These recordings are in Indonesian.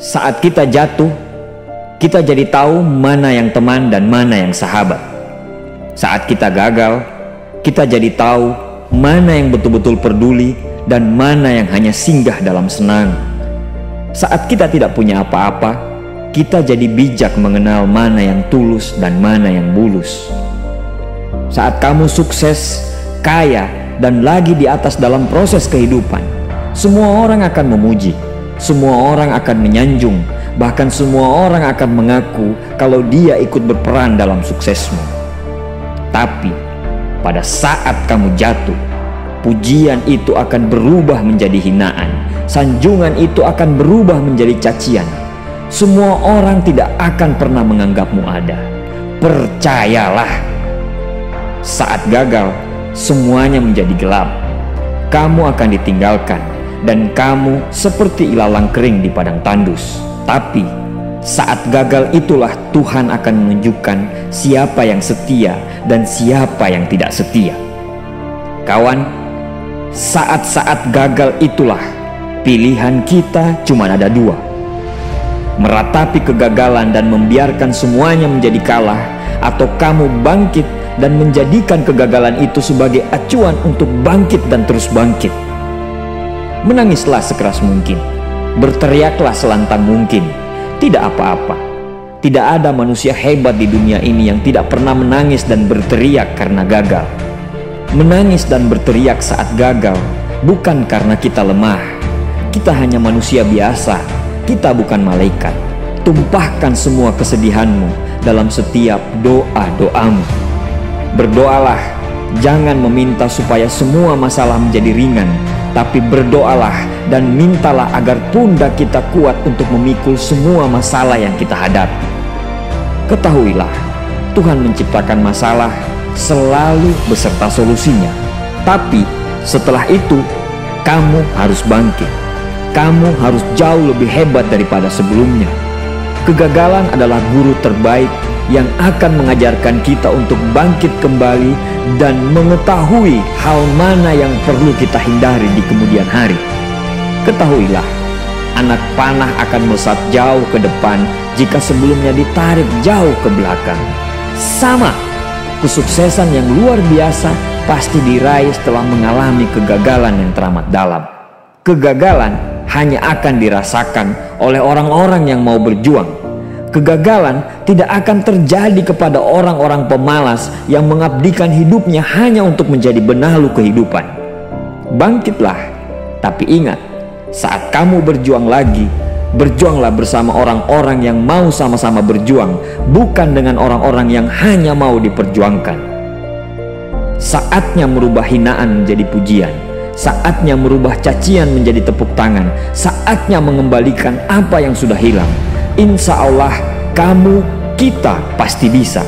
Saat kita jatuh, kita jadi tahu mana yang teman dan mana yang sahabat. Saat kita gagal, kita jadi tahu mana yang betul-betul peduli dan mana yang hanya singgah dalam senang. Saat kita tidak punya apa-apa, kita jadi bijak mengenal mana yang tulus dan mana yang bulus. Saat kamu sukses, kaya, dan lagi di atas dalam proses kehidupan, semua orang akan memuji, semua orang akan menyanjung, bahkan semua orang akan mengaku kalau dia ikut berperan dalam suksesmu. Tapi pada saat kamu jatuh, pujian itu akan berubah menjadi hinaan, sanjungan itu akan berubah menjadi cacian. Semua orang tidak akan pernah menganggapmu ada. Percayalah, saat gagal, semuanya menjadi gelap. Kamu akan ditinggalkan dan kamu seperti ilalang kering di padang tandus. Tapi saat gagal itulah Tuhan akan menunjukkan siapa yang setia dan siapa yang tidak setia. Kawan, saat-saat gagal itulah pilihan kita cuma ada dua: meratapi kegagalan dan membiarkan semuanya menjadi kalah, atau kamu bangkit dan menjadikan kegagalan itu sebagai acuan untuk bangkit dan terus bangkit. Menangislah sekeras mungkin, berteriaklah selantang mungkin. Tidak apa-apa. Tidak ada manusia hebat di dunia ini yang tidak pernah menangis dan berteriak karena gagal. Menangis dan berteriak saat gagal bukan karena kita lemah. Kita hanya manusia biasa. Kita bukan malaikat. Tumpahkan semua kesedihanmu dalam setiap doa-doamu. Berdoalah, jangan meminta supaya semua masalah menjadi ringan, tapi berdoalah dan mintalah agar pundak kita kuat untuk memikul semua masalah yang kita hadapi. Ketahuilah, Tuhan menciptakan masalah selalu beserta solusinya. Tapi setelah itu, kamu harus bangkit. Kamu harus jauh lebih hebat daripada sebelumnya. Kegagalan adalah guru terbaik yang akan mengajarkan kita untuk bangkit kembali dan mengetahui hal mana yang perlu kita hindari di kemudian hari. Ketahuilah, anak panah akan melesat jauh ke depan jika sebelumnya ditarik jauh ke belakang. Sama, kesuksesan yang luar biasa pasti diraih setelah mengalami kegagalan yang teramat dalam. Kegagalan hanya akan dirasakan oleh orang-orang yang mau berjuang. Kegagalan tidak akan terjadi kepada orang-orang pemalas yang mengabdikan hidupnya hanya untuk menjadi benalu kehidupan. Bangkitlah, tapi ingat, saat kamu berjuang lagi, berjuanglah bersama orang-orang yang mau sama-sama berjuang, bukan dengan orang-orang yang hanya mau diperjuangkan. Saatnya merubah hinaan menjadi pujian. Saatnya merubah cacian menjadi tepuk tangan. Saatnya mengembalikan apa yang sudah hilang. Insya Allah kamu, kita pasti bisa.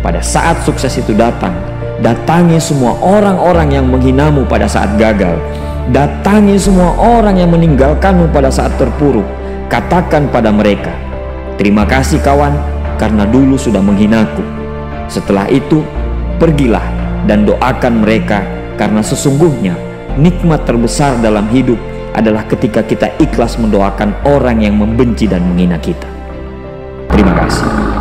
Pada saat sukses itu datang, datangi semua orang-orang yang menghinamu pada saat gagal. Datangi semua orang yang meninggalkanmu pada saat terpuruk. Katakan pada mereka, terima kasih kawan, karena dulu sudah menghinaku. Setelah itu, pergilah dan doakan mereka, karena sesungguhnya nikmat terbesar dalam hidup adalah ketika kita ikhlas mendoakan orang yang membenci dan menghina kita. Terima kasih.